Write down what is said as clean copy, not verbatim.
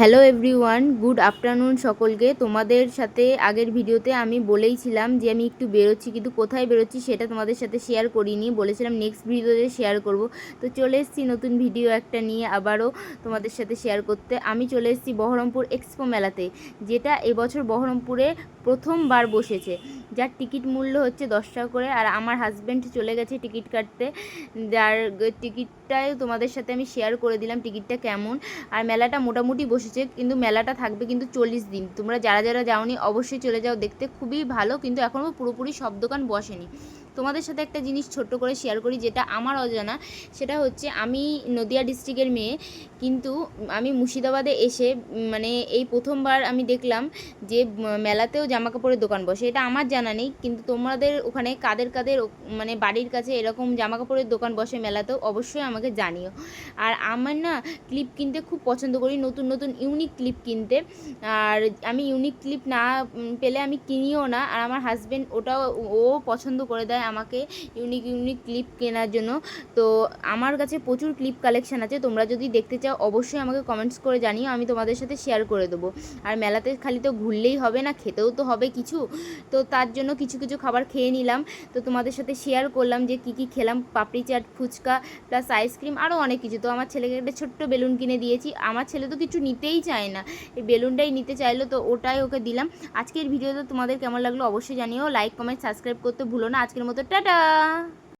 Hello everyone, good afternoon সকলকে। তোমাদের সাথে আগের ভিডিওতে আমি বলেইছিলাম যে আমি একটু বেরোচ্ছি, কিন্তু কোথায় বেরোচ্ছি সেটা তোমাদের সাথে শেয়ার করিনি। বলেছিলাম নেক্সট ভিডিওতে শেয়ার করব। তো চলে এসেছি নতুন ভিডিও একটা নিয়ে আবারও তোমাদের সাথে শেয়ার করতে। আমি চলে এসেছি বহরমপুর এক্সপো মেলাতে, যেটা এবছর বহরমপুরে প্রথমবার বসেছে, যার টিকিট মূল্য হচ্ছে 10 টাকা করে। আর আমার হাজব্যান্ড চলে গেছে টিকিট কাটতে, যার টিকিটটাই তোমাদের সাথে আমি শেয়ার করে দিলাম টিকিটটা কেমন। আর মেলাটা মোটামুটি বসেছে, কিন্তু মেলাটা থাকবে কিন্তু 40 দিন। তোমরা যারা যারা যাওনি অবশ্যই চলে যাও দেখতে, খুবই ভালো। কিন্তু এখনও পুরোপুরি সব দোকান বসেনি। তোমাদের সাথে একটা জিনিস ছোট্ট করে শেয়ার করি, যেটা আমার অজানা। সেটা হচ্ছে আমি নদিয়া ডিস্ট্রিক্টের মেয়ে, কিন্তু আমি মুর্শিদাবাদে এসে মানে এই প্রথমবার আমি দেখলাম যে মেলাতেও জামা কাপড়ের দোকান বসে। এটা আমার জানা নেই, কিন্তু তোমাদের ওখানে কাদের কাদের মানে বাড়ির কাছে এরকম জামা কাপড়ের দোকান বসে মেলাতেও অবশ্যই আমাকে জানিও। আর আমার না ক্লিপ কিনতে খুব পছন্দ করি, নতুন নতুন ইউনিক ক্লিপ কিনতে। আর আমি ইউনিক ক্লিপ না পেলে আমি কিনিও না। আর আমার হাজব্যান্ড ওটাও ও পছন্দ করে দেয় আমাকে ইউনিক ইউনিক ক্লিপ কেনার জন্য। তো আমার কাছে প্রচুর ক্লিপ কালেকশান আছে, তোমরা যদি দেখতে চাও অবশ্যই আমাকে কমেন্টস করে জানিও, আমি তোমাদের সাথে শেয়ার করে দেবো। আর মেলাতে খালি তো ঘুরলেই হবে না, খেতেও তো হবে কিছু। তো তার জন্য কিছু কিছু খাবার খেয়ে নিলাম। তো তোমাদের সাথে শেয়ার করলাম যে কী কী খেলাম, পাপড়ি চাট, ফুচকা, প্লাস আইসক্রিম, আরও অনেক কিছু। তো আমার ছেলেকে একটা ছোট্ট বেলুন কিনে দিয়েছি। আমার ছেলে তো কিছু নিতেই চায় না, এই বেলুনটাই নিতে চাইলো, তো ওটাই ওকে দিলাম। আজকের ভিডিওটা তোমাদের কেমন লাগলো অবশ্যই জানিও। লাইক, কমেন্ট, সাবস্ক্রাইব করতে ভুলো না। আজকের মতো টাটা।